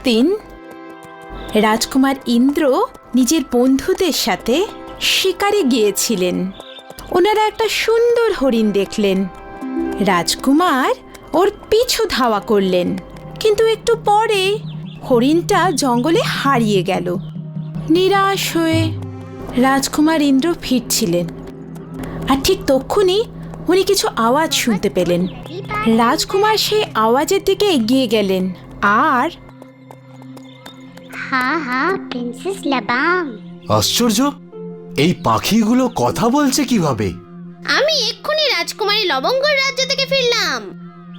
একদিন রাজকুমার ইন্দ্র নিজের বন্ধুদের সাথে শিকারে গিয়েছিলেন। ওনারা একটা সুন্দর হরিণ দেখলেন। রাজকুমার ওর পিছু ধাওয়া করলেন, কিন্তু একটু পরে হরিণটা জঙ্গলে হারিয়ে গেল। নিরাশ হয়ে রাজকুমার ইন্দ্র ফিরছিলেন, আর ঠিক তক্ষুনি উনি কিছু আওয়াজ শুনতে পেলেন। রাজকুমার সেই আওয়াজের দিকে এগিয়ে গেলেন আর প্রিন্সেস লাবাম। আশ্চর্য, এই পাখিগুলো কথা বলছে কিভাবে? আমি এক্ষুনি রাজকুমারী লবঙ্গর রাজ্য থেকে ফিরলাম।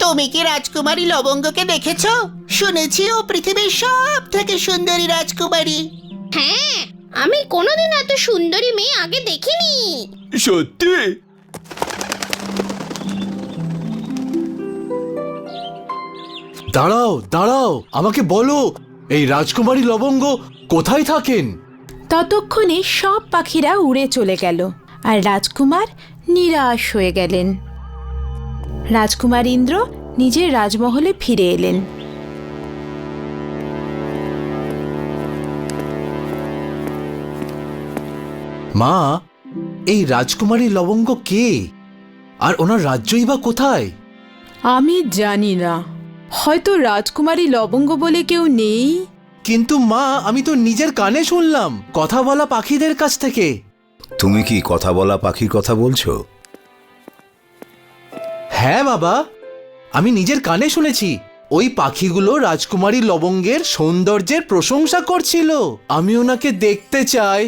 তুমি কি রাজকুমারী লবঙ্গকে দেখেছো? শুনেছি ও পৃথিবীর সব থেকে সুন্দরী রাজকুমারী। হ্যাঁ, আমি কোনোদিন এত সুন্দরী মেয়ে আগে দেখিনি। সত্যি? দাঁড়াও দাঁড়াও, আমাকে বলো, এই রাজকুমারী লবঙ্গ কোথায় থাকেন? ততক্ষণে সব পাখিরা উড়ে চলে গেল, আর রাজকুমার নিরাশ হয়ে গেলেন। রাজকুমার ইন্দ্র নিজের রাজমহলে ফিরে এলেন। মা, এই রাজকুমারী লবঙ্গ কে, আর ওনার রাজ্যই বা কোথায়? আমি জানি না, হয়তো রাজকুমারী লবঙ্গ বলে কেউ নেই। কিন্তু মা, আমি তো নিজের কানে শুনলাম কথা বলা পাখিদের কাছ থেকে। তুমি কি কথা বলা পাখির কথা বলছো? হ্যাঁ বাবা, আমি নিজের কানে শুনেছি। ওই পাখিগুলো রাজকুমারী লবঙ্গের সৌন্দর্যের প্রশংসা করছিল। আমি ওনাকে দেখতে চাই।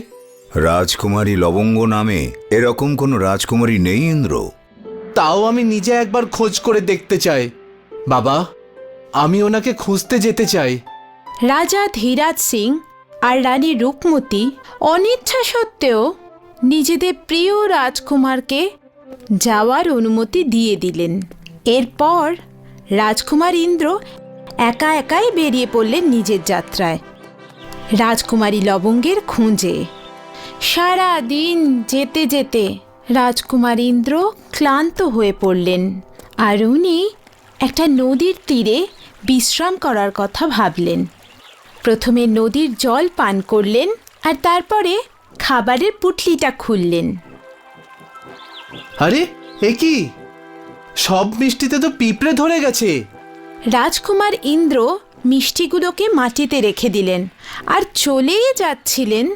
রাজকুমারী লবঙ্গ নামে এরকম কোনো রাজকুমারী নেই ইন্দ্র। তাও আমি নিজে একবার খোঁজ করে দেখতে চাই। বাবা, আমি ওনাকে খুঁজতে যেতে চাই। রাজা ধীরাজ সিং আর রানী রূপমতি অনিচ্ছা সত্ত্বেও নিজেদের প্রিয় রাজকুমারকে যাওয়ার অনুমতি দিয়ে দিলেন। এরপর রাজকুমার ইন্দ্র একা একাই বেরিয়ে পড়লেন নিজের যাত্রায়, রাজকুমারী লবঙ্গের খোঁজে। সারা দিন যেতে যেতে রাজকুমার ইন্দ্র ক্লান্ত হয়ে পড়লেন, আর উনি একটা নদীর তীরে বিশ্রাম করার কথা ভাবলেন। প্রথমে নদীর জল পান করলেন, আর তারপরে খাবারের পুটলিটা খুললেন। আরে, এ কি? সব মিষ্টিতে তো পিঁপড়ে ধরে গেছে। রাজকুমার ইন্দ্র মিষ্টিগুলোকে মাটিতে রেখে দিলেন আর চলেই যাচ্ছিলেন।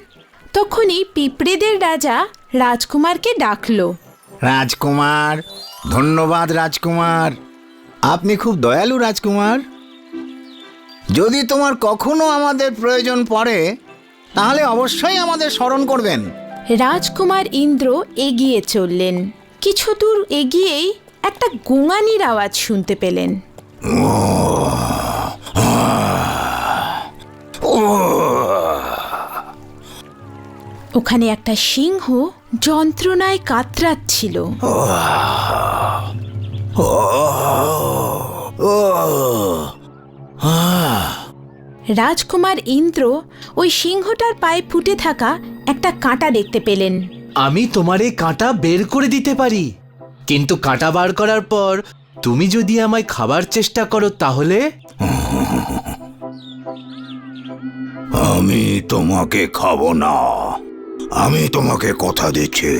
তখনই পিঁপড়েদের রাজা রাজকুমারকে ডাকল। রাজকুমার, ধন্যবাদ রাজকুমার, আপনি খুব দয়ালু রাজকুমার। যদি তোমার কখনো আমাদের প্রয়োজন পড়ে তাহলে অবশ্যই আমাদের স্মরণ করবেন। রাজকুমার ইন্দ্র এগিয়ে চললেন। কিছু দূর এগিয়েই একটা গোঙানির আওয়াজ শুনতে পেলেন। ওখানে একটা সিংহ যন্ত্রণায় কাতরাচ্ছিল। রাজকুমার ইন্দ্র ওই সিংহটার পায়ে ফুটে থাকা একটা কাঁটা দেখতে পেলেন। আমি তোমার এই কাঁটা বের করে দিতে পারি, কিন্তু কাঁটা বার করার পর তুমি যদি আমায় খাবার চেষ্টা করো তাহলে? আমি তোমাকে খাবো না, আমি তোমাকে কথা দিচ্ছি,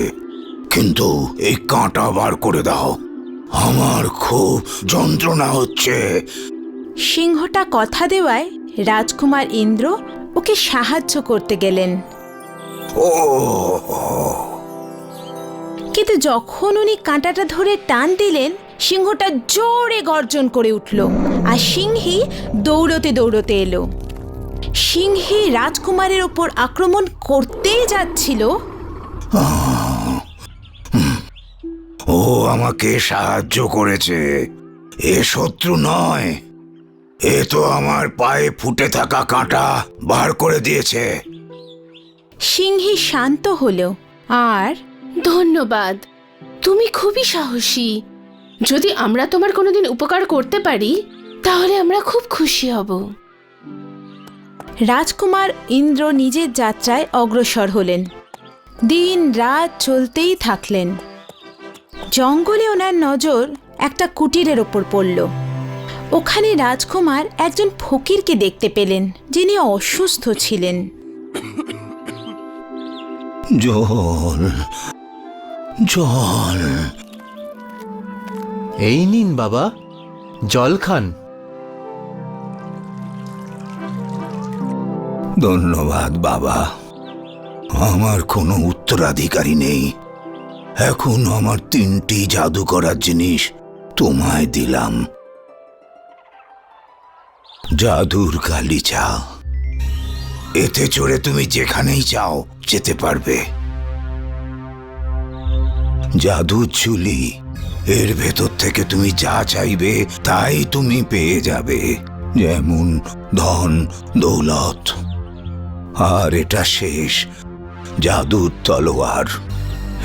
কিন্তু এই কাঁটা বার করে দাও, আমার খুব যন্ত্রণা হচ্ছে। সিংহটা কথা দেওয়ায় রাজকুমার ইন্দ্র ওকে সাহায্য করতে গেলেন। কিন্তু যখন উনি কাঁটাটা ধরে টান দিলেন, সিংহটা জোরে গর্জন করে উঠল, আর সিংহী দৌড়তে দৌড়তে এলো। সিংহী রাজকুমারের ওপর আক্রমণ করতেই যাচ্ছিল। ও আমাকে সাহায্য করেছে, এ শত্রু নয়, এ তো আমার পায়ে ফুটে থাকা কাঁটা বার করে দিয়েছে। সিংহী শান্ত হলো আর ধন্যবাদ, তুমি খুবই সাহসী। যদি আমরা তোমার কোনোদিন উপকার করতে পারি তাহলে আমরা খুব খুশি হব। রাজকুমার ইন্দ্র নিজের যাত্রায় অগ্রসর হলেন। দিন রাত চলতেই থাকলেন। জঙ্গলে ওনার নজর একটা কুটিরের ওপর পড়ল। ওখানে রাজকুমার একজন ফকিরকে দেখতে পেলেন, যিনি অসুস্থ ছিলেন। জল জল এই নিন বাবা, জল খান। ধন্যবাদ বাবা। আমার কোনো উত্তরাধিকারী নেই, এখন আমার 3টি জাদু করার জিনিস তোমায় দিলাম। জাদুর গালিচা, এতে চড়ে তুমি যেখানেই চাও যেতে পারবে। জাদুর ঝুলি, এর ভেতর থেকে তুমি যা চাইবে তাই তুমি পেয়ে যাবে, যেমন ধন দৌলত। আর এটা শেষ, জাদুর তলোয়ার।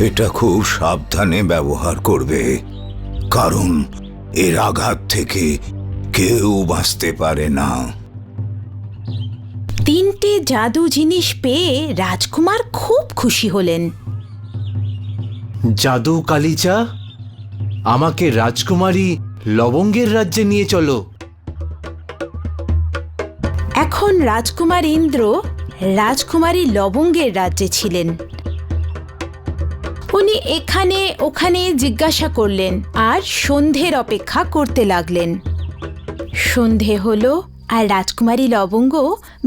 এটা খুব সাবধানে ব্যবহার করবে, কারণ এর আঘাত থেকে কেউ বাঁচতে পারে না। 3টে জাদু জিনিস পেয়ে রাজকুমার খুব খুশি হলেন। জাদু কালিচা, আমাকে রাজকুমারী লবঙ্গের রাজ্যে নিয়ে চলো। এখন রাজকুমার ইন্দ্র রাজকুমারী লবঙ্গের রাজ্যে ছিলেন। উনি এখানে ওখানে জিজ্ঞাসা করলেন আর সন্ধ্যের অপেক্ষা করতে লাগলেন। সন্ধে হলো আর রাজকুমারী লবঙ্গ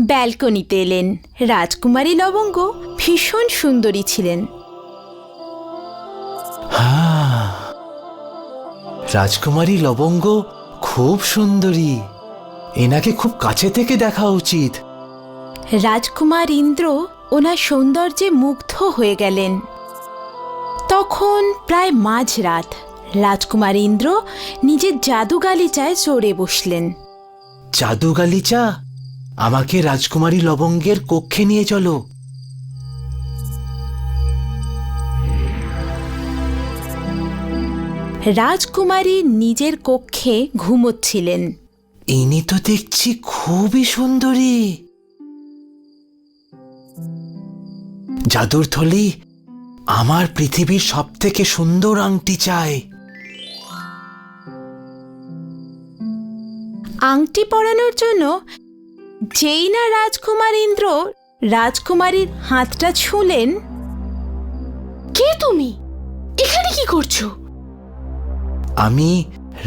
ব্যালকনিতে এলেন। রাজকুমারী লবঙ্গ ভীষণ সুন্দরী ছিলেন। রাজকুমারী লবঙ্গ খুব সুন্দরী, এনাকে খুব কাছে থেকে দেখা উচিত। রাজকুমার ইন্দ্র ওনার সৌন্দর্যে মুগ্ধ হয়ে গেলেন। তখন প্রায় মাঝরাত। রাজকুমার ইন্দ্র নিজের জাদু গালিচায় চড়ে বসলেন। জাদু গালিচা, আমাকে রাজকুমারী লবঙ্গের কক্ষে নিয়ে চলো। রাজকুমারী নিজের কক্ষে ঘুমোচ্ছিলেন। ইনি তো দেখছি খুবই সুন্দরী। জাদুর থলি, আমার পৃথিবীর সব থেকে সুন্দর আংটি চাই। আংটি পরানোর জন্য যেই না রাজকুমার ইন্দ্র রাজকুমারীর হাতটা ছুঁলেন। কে তুমি? এখানে কি করছো? আমি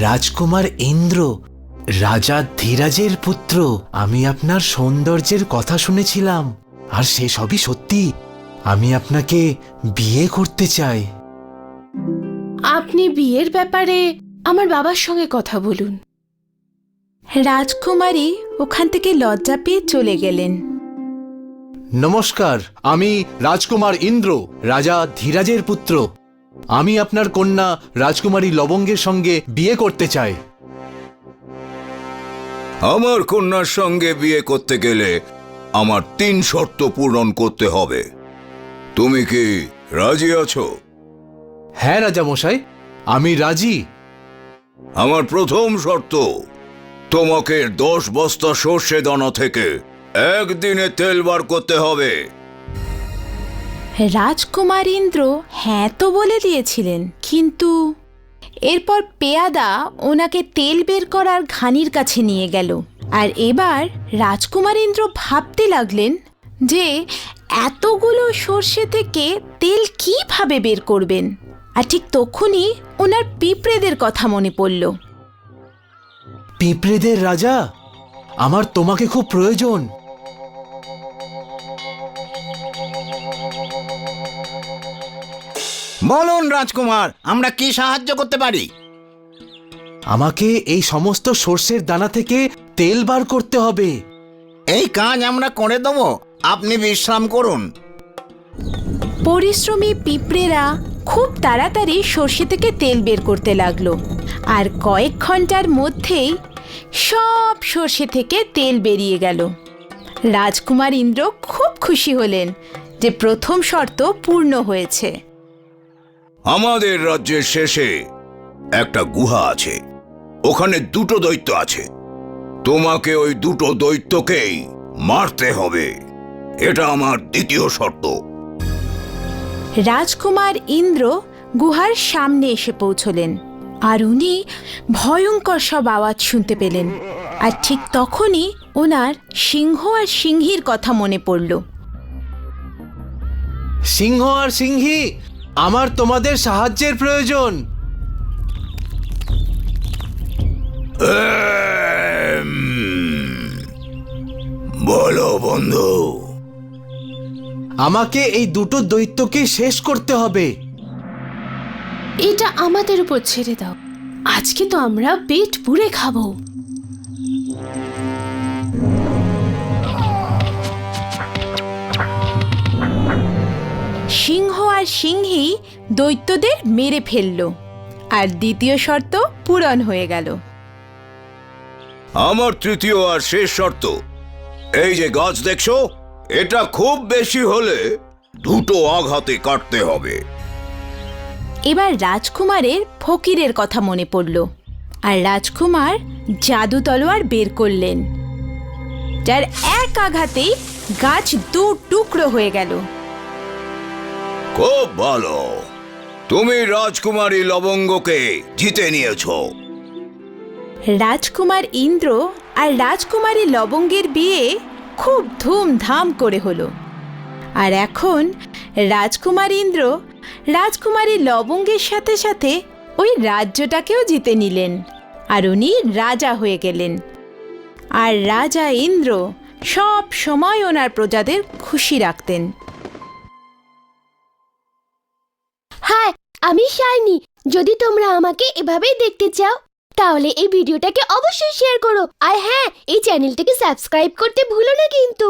রাজকুমার ইন্দ্র, রাজা ধীরাজের পুত্র। আমি আপনার সৌন্দর্যের কথা শুনেছিলাম, আর সে সবই সত্যি। আমি আপনাকে বিয়ে করতে চাই। আপনি বিয়ের ব্যাপারে আমার বাবার সঙ্গে কথা বলুন। রাজকুমারী ওখান থেকে লজ্জা পেয়ে চলে গেলেন। নমস্কার, আমি রাজকুমার ইন্দ্র, রাজা ধীরাজের পুত্র। আমি আপনার কন্যা রাজকুমারী লবঙ্গের সঙ্গে বিয়ে করতে চাই। আমার কন্যার সঙ্গে বিয়ে করতে গেলে আমার 3 শর্ত পূরণ করতে হবে। তুমি কি রাজি আছো? হ্যাঁ রাজা মশাই, আমি রাজি। আমার প্রথম শর্ত, তোমাকে 10 বস্তা সর্ষে দানা থেকে একদিনে তেল বার করতে হবে। রাজকুমার ইন্দ্র হ্যাঁ তো বলে দিয়েছিলেন, কিন্তু এরপর পেয়াদা ওনাকে তেল বের করার ঘানির কাছে নিয়ে গেল। আর এবার রাজকুমার ইন্দ্র ভাবতে লাগলেন যে এতগুলো সর্ষে থেকে তেল কিভাবে বের করবেন। আর ঠিক তখনই ওনার পিঁপড়েদের কথা মনে পড়ল। পিঁপড়েদের রাজা, আমার তোমাকে খুব প্রয়োজন। বলুন রাজকুমার, আমরা কি সাহায্য করতে পারি? আমাকে এই সমস্ত সর্ষের দানা থেকে তেল বার করতে হবে। এই কাজ আমরা করে দেবো, আপনি বিশ্রাম করুন। পরিশ্রমী পিঁপড়েরা খুব তাড়াতাড়ি সর্ষে থেকে তেল বের করতে লাগলো। আর কয়েক ঘন্টার মধ্যেই সব সর্ষে থেকে তেল বেরিয়ে গেল। রাজকুমার ইন্দ্র খুব খুশি হলেন যে প্রথম শর্ত পূর্ণ হয়েছে। আমাদের রাজ্যের শেষে একটা গুহা আছে, ওখানে 2টো দৈত্য আছে। তোমাকে ওই 2টো দৈত্যকেই মারতে হবে, এটা আমার দ্বিতীয় শর্ত। রাজকুমার ইন্দ্র গুহার সামনে এসে পৌঁছলেন আর উনি ভয়ঙ্কর সব আওয়াজ শুনতে পেলেন। আর ঠিক তখনই ওনার সিংহ আর সিংহীর কথা মনে পড়ল। সিংহ আর সিংহী, আমার তোমাদের সাহায্যের প্রয়োজন। বলো বন্ধু। আমাকে এই দুটো দৈত্যকে শেষ করতে হবে। এটা আমাদের উপর ছেড়ে দাও, আজকে তো আমরা পেট পুড়ে খাবো। সিংহ আর সিংহী দৈত্যদের মেরে ফেলল, আর দ্বিতীয় শর্ত পূরণ হয়ে গেল। আমার তৃতীয় আর শেষ শর্ত, এই যে গাছ দেখছো, এটা খুব বেশি হলে দুটো আঘাতে কাটতে হবে। এবার রাজকুমারের ফকিরের কথা মনে পড়ল, আর রাজকুমার জাদু তলোয়ার বের করলেন, যার এক আঘাতেই গাছ দু টুকরো হয়ে গেল। খুব ভালো, তুমি রাজকুমারী লবঙ্গকে জিতে নিয়েছো। রাজকুমার ইন্দ্র আর রাজকুমারী লবঙ্গের বিয়ে খুব ধুমধাম করে হলো। আর এখন রাজকুমার ইন্দ্র রাজকুমারী লবঙ্গের সাথে সাথে ওই রাজ্যটাকেও জিতে নিলেন, আর উনি রাজা হয়ে গেলেন। আর রাজা ইন্দ্র সব সময় ওনার প্রজাদের খুশি রাখতেন। হাই, আমি শাইনি। যদি তোমরা আমাকে এভাবেই দেখতে চাও তাহলে এই ভিডিওটাকে অবশ্যই শেয়ার করো, আর হ্যাঁ, এই চ্যানেলটাকে সাবস্ক্রাইব করতে ভুলো না কিন্তু।